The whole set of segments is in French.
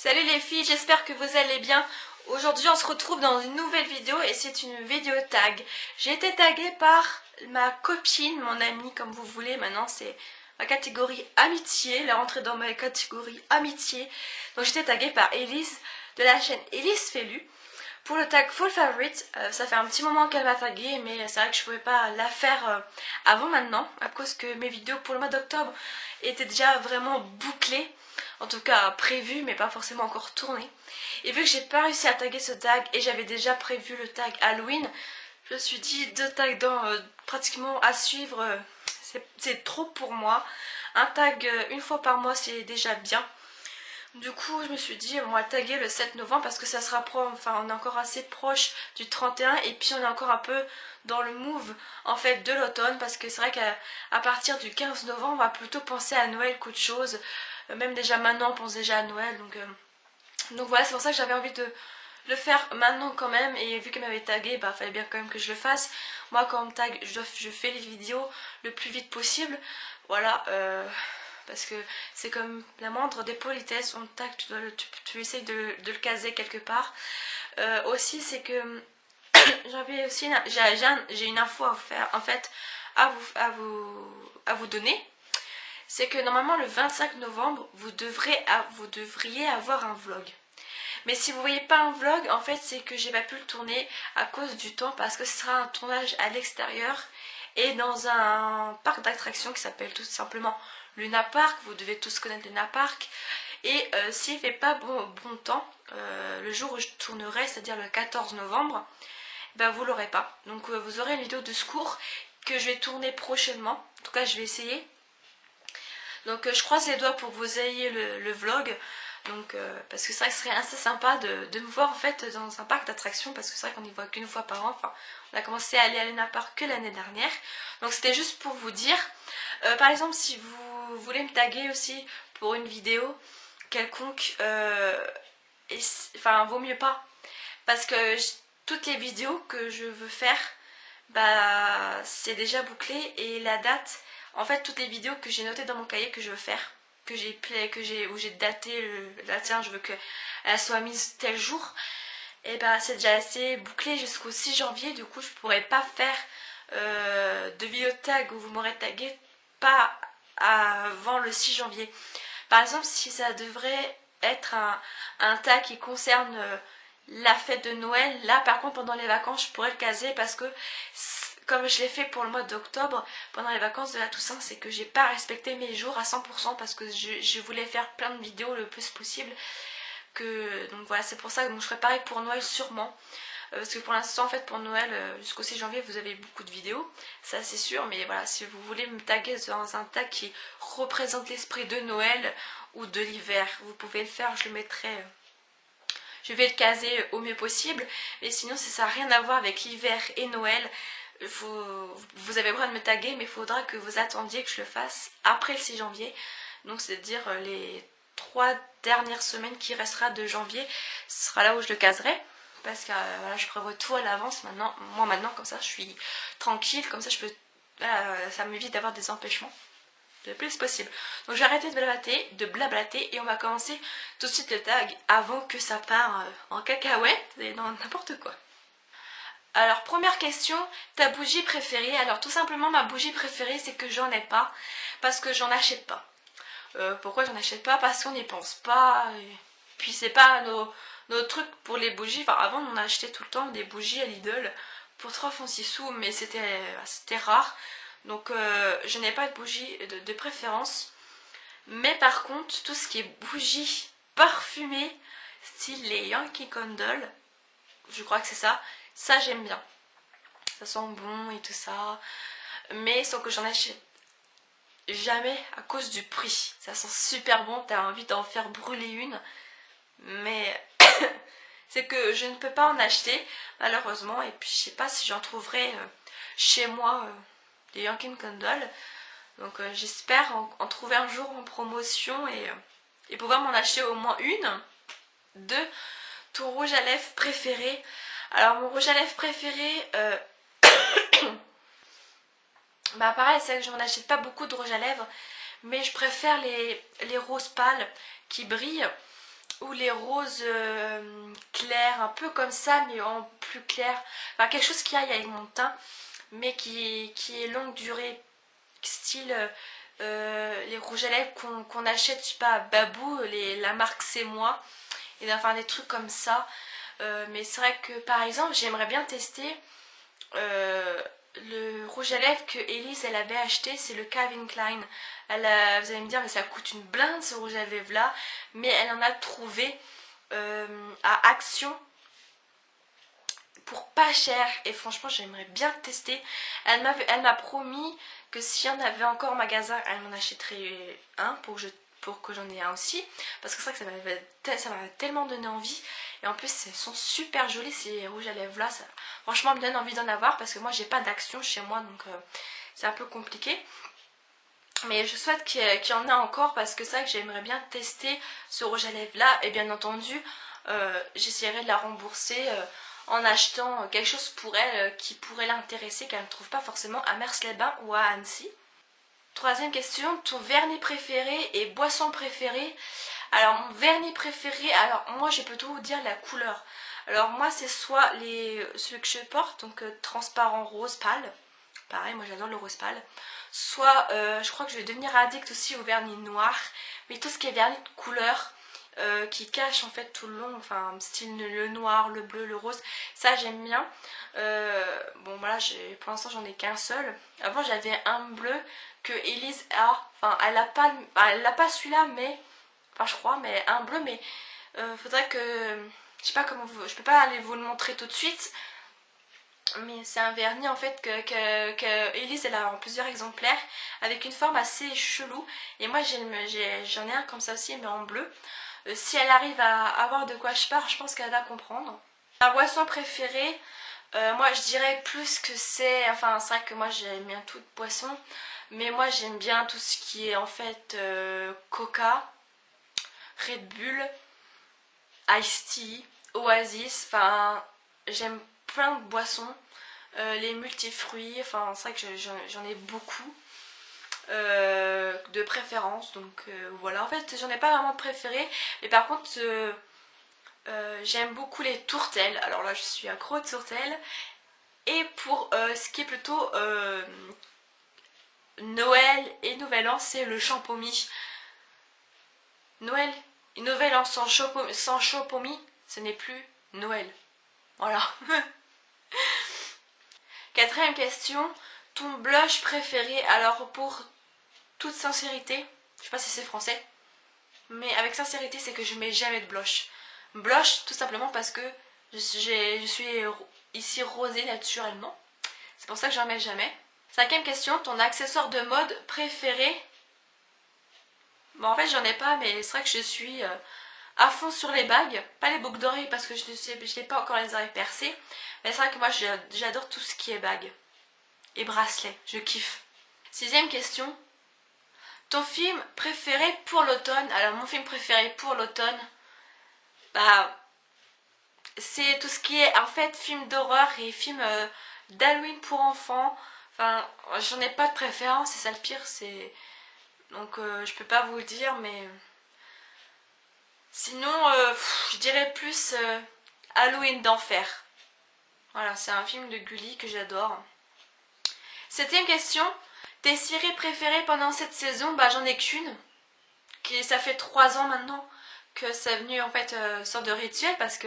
Salut les filles, j'espère que vous allez bien. Aujourd'hui on se retrouve dans une nouvelle vidéo et c'est une vidéo tag. J'ai été taguée par ma copine, mon amie comme vous voulez, maintenant c'est ma catégorie amitié, elle est rentrée dans ma catégorie amitié. Donc j'étais taguée par Elise de la chaîne Elise Felu pour le tag Full Favorite. Ça fait un petit moment qu'elle m'a taguée mais c'est vrai que je pouvais pas la faire avant maintenant à cause que mes vidéos pour le mois d'octobre étaient déjà vraiment bouclées. En tout cas prévu mais pas forcément encore tourné. Et vu que j'ai pas réussi à taguer ce tag et j'avais déjà prévu le tag Halloween, je me suis dit deux tags pratiquement à suivre, c'est trop pour moi. Un tag une fois par mois c'est déjà bien. Du coup je me suis dit on va taguer le 7 novembre parce que ça se rapproche, enfin on est encore assez proche du 31 et puis on est encore un peu dans le move en fait de l'automne parce que c'est vrai qu'à partir du 15 novembre on va plutôt penser à Noël qu'autre chose. Même déjà maintenant on pense déjà à Noël donc voilà, c'est pour ça que j'avais envie de le faire maintenant quand même. Et vu qu'elle m'avait tagué, bah fallait bien quand même que je le fasse. Moi quand on me tag, je fais les vidéos le plus vite possible. Voilà, parce que c'est comme la moindre des politesses. On te tag, tu essayes de le caser quelque part. Aussi c'est que j'avais aussi j'ai une info à vous faire en fait à vous donner. C'est que normalement le 25 novembre, vous devriez avoir un vlog. Mais si vous voyez pas un vlog, en fait c'est que j'ai pas pu le tourner à cause du temps parce que ce sera un tournage à l'extérieur et dans un parc d'attractions qui s'appelle tout simplement Luna Park. Vous devez tous connaître Luna Park. Et s'il fait pas bon temps, le jour où je tournerai, c'est-à-dire le 14 novembre, ben vous l'aurez pas. Donc vous aurez une vidéo de secours que je vais tourner prochainement. En tout cas je vais essayer. Donc je croise les doigts pour que vous ayez le vlog. Donc parce que c'est vrai que ce serait assez sympa de me voir en fait dans un parc d'attractions. Parce que c'est vrai qu'on n'y voit qu'une fois par an. Enfin, on a commencé à aller à Luna Park que l'année dernière. Donc c'était juste pour vous dire. Par exemple si vous voulez me taguer aussi pour une vidéo quelconque, enfin vaut mieux pas. Parce que toutes les vidéos que je veux faire, bah c'est déjà bouclé et la date, en fait toutes les vidéos que j'ai notées dans mon cahier que je veux faire, où j'ai daté la tiens je veux qu'elle soit mise tel jour, et bah c'est déjà assez bouclé jusqu'au 6 janvier. Du coup je pourrais pas faire de vidéo tag où vous m'aurez tagué pas avant le 6 janvier. Par exemple si ça devrait être un tag qui concerne la fête de Noël, là par contre pendant les vacances je pourrais le caser parce que comme je l'ai fait pour le mois d'octobre pendant les vacances de la Toussaint, c'est que j'ai pas respecté mes jours à 100% parce que je voulais faire plein de vidéos le plus possible. Donc voilà, c'est pour ça que je ferai pareil pour Noël sûrement. Parce que pour l'instant en fait pour Noël jusqu'au 6 janvier vous avez beaucoup de vidéos, ça c'est sûr. Mais voilà, si vous voulez me taguer dans un tag qui représente l'esprit de Noël ou de l'hiver, vous pouvez le faire, je le mettrai... je vais le caser au mieux possible. Mais sinon si ça n'a rien à voir avec l'hiver et Noël, vous avez le droit de me taguer, mais il faudra que vous attendiez que je le fasse après le 6 janvier. Donc c'est-à-dire les 3 dernières semaines qui restera de janvier, ce sera là où je le caserai. Parce que voilà, je prévois tout à l'avance maintenant. Moi maintenant comme ça je suis tranquille, comme ça je peux, ça m'évite d'avoir des empêchements le plus possible. Donc j'ai arrêté de blablater et on va commencer tout de suite le tag avant que ça part en cacahuète et dans n'importe quoi. Alors première question, ta bougie préférée? Alors tout simplement ma bougie préférée c'est que j'en ai pas, parce que j'en achète pas. Pourquoi j'en achète pas? Parce qu'on n'y pense pas, et puis c'est pas nos trucs pour les bougies. Enfin avant on achetait tout le temps des bougies à Lidl pour 3 francs 6 sous, mais c'était rare. Donc je n'ai pas de bougie de préférence. Mais par contre tout ce qui est bougie parfumée, style les Yankee Candle, je crois que c'est ça j'aime bien. Ça sent bon et tout ça. Mais sauf que j'en achète jamais à cause du prix. Ça sent super bon, t'as envie d'en faire brûler une. Mais c'est que je ne peux pas en acheter malheureusement. Et puis je sais pas si j'en trouverai chez moi des Yankee Candle. Donc j'espère en trouver un jour en promotion et pouvoir m'en acheter au moins une. De ton rouge à lèvres préféré? Alors mon rouge à lèvres préféré, bah pareil, c'est vrai que je n'en achète pas beaucoup de rouge à lèvres, mais je préfère les roses pâles qui brillent. ou les roses clairs, un peu comme ça mais en plus clair, enfin quelque chose qui aille avec mon teint mais qui est longue durée, style les rouges à lèvres qu'on achète, je sais pas, à Babou, la marque C'est Moi, et enfin des trucs comme ça. Mais c'est vrai que par exemple j'aimerais bien tester le rouge à lèvres que Elise elle avait acheté, c'est le Calvin Klein. Vous allez me dire mais ça coûte une blinde ce rouge à lèvres là, mais elle en a trouvé à Action pour pas cher et franchement j'aimerais bien tester. Elle m'a promis que s'il y en avait encore en magasin elle m'en achèterait un pour que j'en ai un aussi, parce que c'est vrai que ça m'a tellement donné envie, et en plus elles sont super jolies ces rouges à lèvres là, ça franchement me donne envie d'en avoir parce que moi j'ai pas d'Action chez moi, donc c'est un peu compliqué. Mais je souhaite qu'il y en ait encore parce que c'est vrai que j'aimerais bien tester ce rouge à lèvres là, et bien entendu j'essaierai de la rembourser en achetant quelque chose pour elle qui pourrait l'intéresser, qu'elle ne trouve pas forcément à Mers-les-Bains ou à Annecy. Troisième question, ton vernis préféré et boisson préférée. Alors mon vernis préféré, alors moi je vais plutôt vous dire la couleur. Alors moi c'est soit celui que je porte, donc transparent rose pâle, pareil moi j'adore le rose pâle, soit je crois que je vais devenir addict aussi au vernis noir, mais tout ce qui est vernis de couleur qui cache en fait tout le long, enfin style le noir, le bleu, le rose, ça j'aime bien. Bon voilà, pour l'instant j'en ai qu'un seul. Avant j'avais un bleu que Elise a, enfin elle a pas celui-là, mais enfin je crois, mais un bleu, mais faudrait que, je sais pas comment je peux pas aller vous le montrer tout de suite, mais c'est un vernis en fait que Elise elle a en plusieurs exemplaires avec une forme assez chelou, et moi j'en ai un comme ça aussi mais en bleu. Si elle arrive à avoir de quoi je parle, je pense qu'elle va comprendre. Ma boisson préférée, moi je dirais plus que c'est, enfin c'est vrai que moi j'aime bien toute boisson, mais moi j'aime bien tout ce qui est en fait Coca, Red Bull, Ice Tea, Oasis, enfin j'aime plein de boissons, les multifruits, enfin c'est vrai que j'en ai beaucoup. De préférence, donc voilà, en fait j'en ai pas vraiment de préféré, mais par contre j'aime beaucoup les tourtelles, alors là je suis accro de tourtelles. Et pour ce qui est plutôt Noël et Nouvel An, c'est le champomis. Noël et Nouvel An sans champomis, ce n'est plus Noël. Voilà. Quatrième question, ton blush préféré. Alors pour toute sincérité, je sais pas si c'est français, mais avec sincérité c'est que je mets jamais de blush. Blush tout simplement parce que je suis ici rosée naturellement, c'est pour ça que j'en mets jamais. Cinquième question, ton accessoire de mode préféré. Bon en fait j'en ai pas, mais c'est vrai que je suis à fond sur les bagues, pas les boucles d'oreilles parce que je n'ai pas encore les oreilles percées, mais c'est vrai que moi j'adore tout ce qui est bagues et bracelets, je kiffe. Sixième question, ton film préféré pour l'automne. Alors mon film préféré pour l'automne, bah c'est tout ce qui est en fait film d'horreur et film d'Halloween pour enfants. Enfin j'en ai pas de préférence, c'est ça le pire, c'est donc je peux pas vous le dire, mais sinon je dirais plus Halloween d'enfer. Voilà, c'est un film de Gulli que j'adore. Septième question, tes séries préférées pendant cette saison. Bah j'en ai qu'une, ça fait 3 ans maintenant que c'est venu en fait sorte de rituel, parce que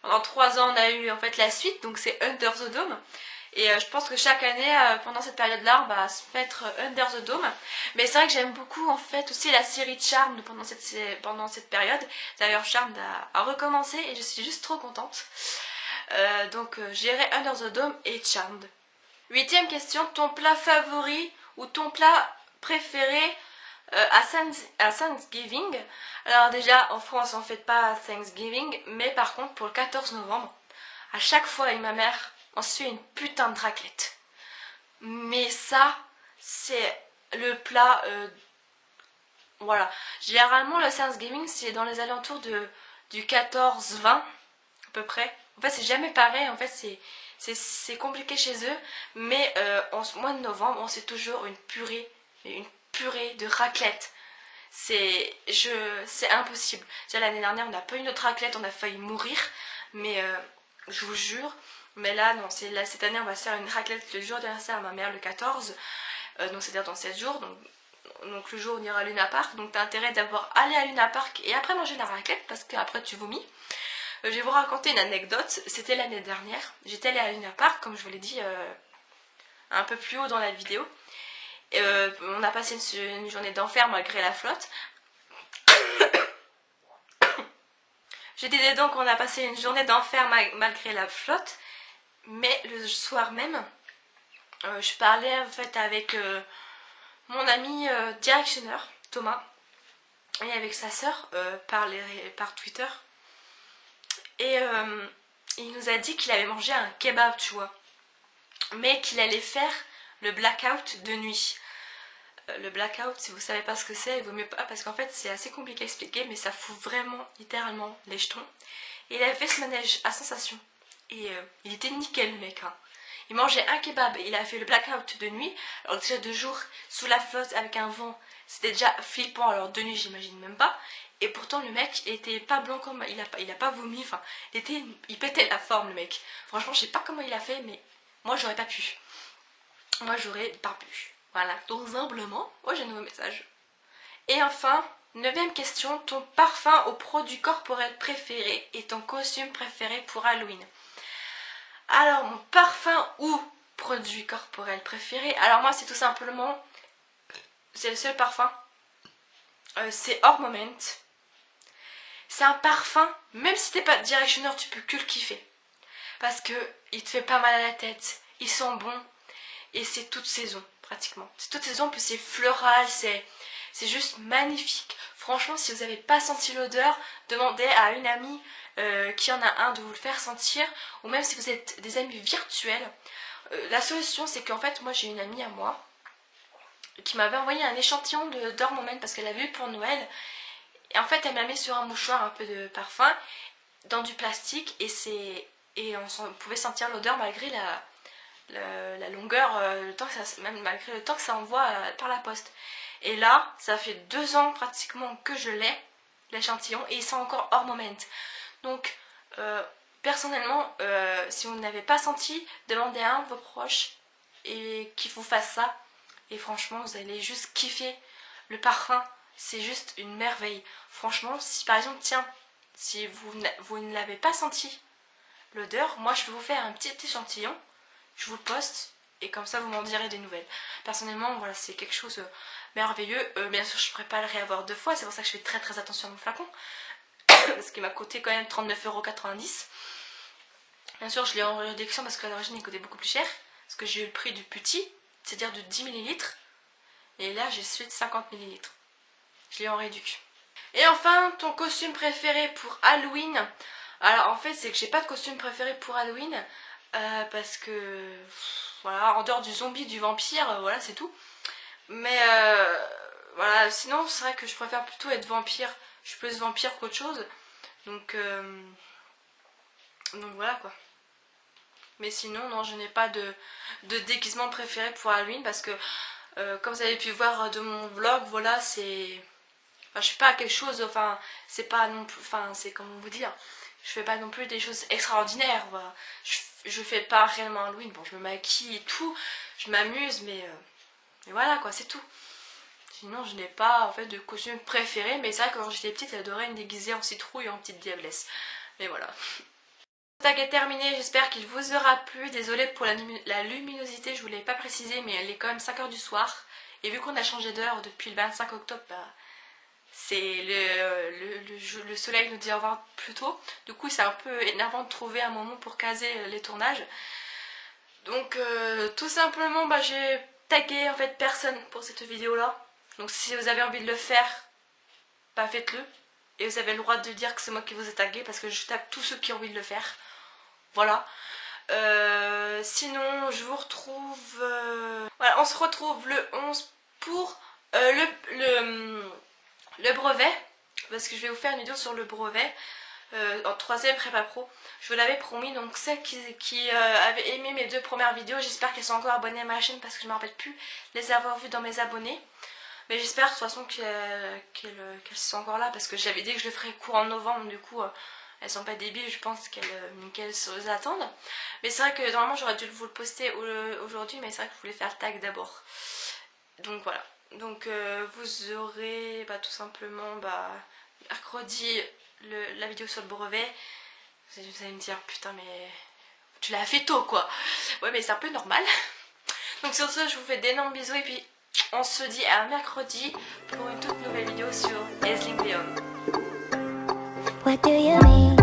pendant 3 ans on a eu en fait la suite, donc c'est Under the Dome. Et je pense que chaque année pendant cette période là on va se mettre Under the Dome. Mais c'est vrai que j'aime beaucoup en fait aussi la série Charmed pendant cette période. D'ailleurs Charmed a recommencé et je suis juste trop contente. Donc j'irai Under the Dome et Charmed. Huitième question, ton plat favori ou ton plat préféré à Thanksgiving. Alors déjà en France on fête pas Thanksgiving, mais par contre pour le 14 novembre, à chaque fois avec ma mère, on se fait une putain de raclette. Mais ça, c'est le plat, voilà. Généralement le Thanksgiving c'est dans les alentours du 14-20 à peu près. En fait c'est jamais pareil, en fait c'est compliqué chez eux, mais en mois de novembre on sait toujours une purée de raclette. c'est impossible. Déjà l'année dernière on n'a pas eu notre raclette, on a failli mourir, mais je vous jure. Mais là non, là, cette année on va se faire une raclette le jour d'anniversaire à ma mère le 14, donc c'est à dire dans 7 jours, donc le jour où on ira à Luna Park. Donc t'as intérêt d'avoir allé à Luna Park et après manger la raclette parce qu'après tu vomis. Je vais vous raconter une anecdote, c'était l'année dernière, j'étais allée à Luna Park comme je vous l'ai dit un peu plus haut dans la vidéo. On a passé une journée d'enfer malgré la flotte. J'ai dit donc on a passé une journée d'enfer malgré la flotte, mais le soir même, je parlais en fait avec mon ami directionneur, Thomas, et avec sa sœur par Twitter. Et il nous a dit qu'il avait mangé un kebab, tu vois, mais qu'il allait faire le blackout de nuit. Le blackout, si vous savez pas ce que c'est, il vaut mieux pas parce qu'en fait c'est assez compliqué à expliquer, mais ça fout vraiment littéralement les jetons. Et il avait fait ce manège à sensation et il était nickel le mec, hein. Il mangeait un kebab et il a fait le blackout de nuit. Alors déjà de jour sous la flotte avec un vent, c'était déjà flippant, alors de nuit j'imagine même pas. Et pourtant le mec était pas blanc comme il a pas vomi, enfin il pétait la forme le mec. Franchement je sais pas comment il a fait, mais moi j'aurais pas pu. Moi j'aurais pas pu. Voilà, donc humblement, moi j'ai un nouveau message. Et enfin, 9ème question, ton parfum ou produit corporel préféré et ton costume préféré pour Halloween? Alors mon parfum ou produit corporel préféré, alors moi c'est tout simplement, c'est le seul parfum, c'est Or Moment. C'est un parfum, même si t'es pas directionneur tu peux que le kiffer. Parce que il te fait pas mal à la tête, il sent bon et c'est toute saison pratiquement. C'est toute saison, puis c'est floral, c'est juste magnifique. Franchement si vous n'avez pas senti l'odeur, demandez à une amie qui en a un de vous le faire sentir, ou même si vous êtes des amis virtuels. La solution c'est qu'en fait moi j'ai une amie à moi qui m'avait envoyé un échantillon d'Or Moment parce qu'elle l'avait eu pour Noël, et en fait elle m'a mis sur un mouchoir un peu de parfum dans du plastique et on pouvait sentir l'odeur malgré la longueur, le temps que ça, même malgré le temps que ça envoie par la poste. Et là ça fait 2 ans pratiquement que je l'ai, l'échantillon, et il sent encore Or Moment. Donc personnellement si vous n'avez pas senti, demandez à un de vos proches et qu'il vous fasse ça, et franchement vous allez juste kiffer le parfum. C'est juste une merveille. Franchement si par exemple tiens, si vous ne l'avez pas senti l'odeur, moi je vais vous faire un petit échantillon, je vous le poste et comme ça vous m'en direz des nouvelles. Personnellement voilà, c'est quelque chose de merveilleux. Bien sûr je ne pourrais pas le réavoir 2 fois, c'est pour ça que je fais très très attention à mon flacon parce qu'il m'a coûté quand même 39,90 €. Bien sûr je l'ai en réduction parce qu'à l'origine il coûtait beaucoup plus cher, parce que j'ai eu le prix du petit, c'est-à-dire de 10 ml, et là j'ai celui de 50 ml. Je l'ai en réduction. Et enfin, ton costume préféré pour Halloween? Alors en fait c'est que j'ai pas de costume préféré pour Halloween parce que voilà, en dehors du zombie, du vampire, voilà c'est tout. Mais voilà, sinon c'est vrai que je préfère plutôt être vampire. Je suis plus vampire qu'autre chose. Donc voilà quoi. Mais sinon non, je n'ai pas de déguisement préféré pour Halloween parce que comme vous avez pu voir de mon vlog, voilà c'est... Enfin, je suis pas quelque chose, enfin c'est pas non plus, enfin c'est comment vous dire, je fais pas non plus des choses extraordinaires, voilà. Je fais pas réellement Halloween, bon je me maquille et tout, je m'amuse, mais voilà quoi, c'est tout. Sinon je n'ai pas en fait de costume préféré, mais c'est vrai que quand j'étais petite j'adorais me déguiser en citrouille et en petite diablesse, mais voilà. Le tag est terminé, j'espère qu'il vous aura plu. Désolée pour la luminosité, je vous l'ai pas précisé, mais elle est quand même 5 h du soir, et vu qu'on a changé d'heure depuis le 25 octobre, bah c'est le soleil nous dit au revoir plus tôt. Du coup c'est un peu énervant de trouver un moment pour caser les tournages. Donc tout simplement bah, j'ai tagué en fait personne pour cette vidéo là. Donc si vous avez envie de le faire, bah faites-le. Et vous avez le droit de dire que c'est moi qui vous ai tagué parce que je tag tous ceux qui ont envie de le faire. Voilà. Sinon je vous retrouve... Voilà, on se retrouve le 11 pour le brevet, parce que je vais vous faire une vidéo sur le brevet en 3ème prépa pro. Je vous l'avais promis, donc celles qui avaient aimé mes 2 premières vidéos, j'espère qu'elles sont encore abonnées à ma chaîne parce que je ne me rappelle plus les avoir vues dans mes abonnés. Mais j'espère de toute façon qu'elles sont encore là, parce que j'avais dit que je le ferais courant novembre, du coup elles sont pas débiles, je pense qu'elles s'attendent. Mais c'est vrai que normalement j'aurais dû vous le poster aujourd'hui, mais c'est vrai que je voulais faire le tag d'abord. Donc voilà, donc vous aurez tout simplement mercredi la vidéo sur le brevet. Vous allez me dire putain mais tu l'as fait tôt quoi. Ouais mais c'est un peu normal. Donc sur ce je vous fais d'énormes bisous et puis on se dit à mercredi pour une toute nouvelle vidéo sur Aisling Leon. What do you mean?